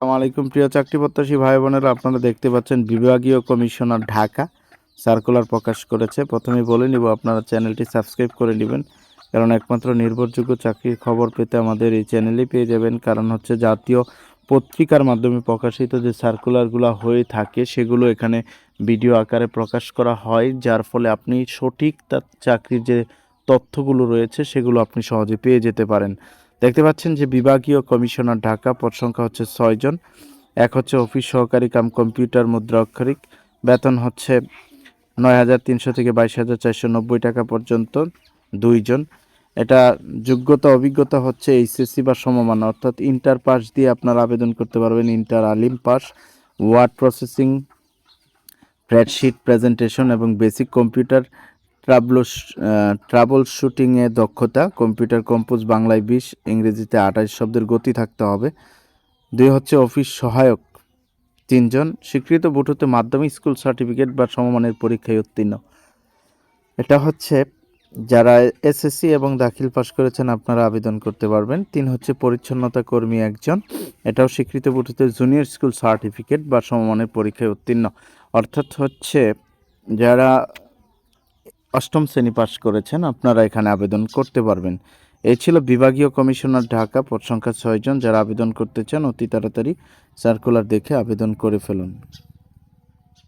আসসালামু আলাইকুম প্রিয় চাকরি প্রত্যাশী ভাই বোনেরা, আপনারা দেখতে পাচ্ছেন বিভাগীয় কমিশনার ঢাকা সার্কুলার প্রকাশ করেছে। প্রথমেই বলে নিব আপনারা চ্যানেলটি সাবস্ক্রাইব করে নেবেন, কারণ একমাত্র নির্ভরযোগ্য চাকরির খবর পেতে আমাদের এই চ্যানেলেই পেয়ে যাবেন। কারণ হচ্ছে জাতীয় পত্রিকার মাধ্যমে প্রকাশিত যে সার্কুলারগুলো হয়ে থাকে সেগুলো এখানে ভিডিও আকারে প্রকাশ করা হয়, যার ফলে আপনি সঠিক তার চাকরির যে তথ্যগুলো রয়েছে সেগুলো আপনি সহজে পেয়ে যেতে পারেন। দেখতে পাচ্ছেন যে বিভাগীয় কমিশনার ঢাকা, পদ সংখ্যা হচ্ছে 6 জন। এক হচ্ছে অফিস সহকারী কাম কম্পিউটার মুদ্রা অক্ষরিক, বেতন হচ্ছে 9,300 থেকে 22,490 টাকা পর্যন্ত 2 জন। এটা যোগ্যতা অভিজ্ঞতা হচ্ছে এইচএসসি বা সমমান, অর্থাৎ ইন্টার পাস দিয়ে আপনারা আবেদন করতে পারবেন। Inter Alim pass, word processing, spreadsheet presentation এবং বেসিক কম্পিউটার ট্রাবল শুটিংয়ে দক্ষতা, কম্পিউটার কম্পোজ বাংলায় 20, ইংরেজিতে 28 শব্দের গতি থাকতে হবে। 2 হচ্ছে অফিস সহায়ক 3 জন, স্বীকৃত বোর্ড হতে মাধ্যমিক স্কুল সার্টিফিকেট বা সমমানের পরীক্ষায় উত্তীর্ণ। এটা হচ্ছে যারা এসএসসি এবং দাখিল পাস করেছেন আপনারা আবেদন করতে পারবেন। 3 হচ্ছে পরিচ্ছন্নতা কর্মী 1 জন, এটাও স্বীকৃত বোর্ড হতে জুনিয়র স্কুল সার্টিফিকেট বা সমমানের পরীক্ষায় উত্তীর্ণ। অর্থাৎ হচ্ছে যারা 8ম শ্রেণী পাস করেছেন আপনারা এখানে আবেদন করতে পারবেন। এই ছিল বিভাগীয় কমিশনার ঢাকা, পদ সংখ্যা 6 জন। যারা আবেদন করতে চান অতি তাড়াতাড়ি সার্কুলার দেখে আবেদন করে ফেলুন।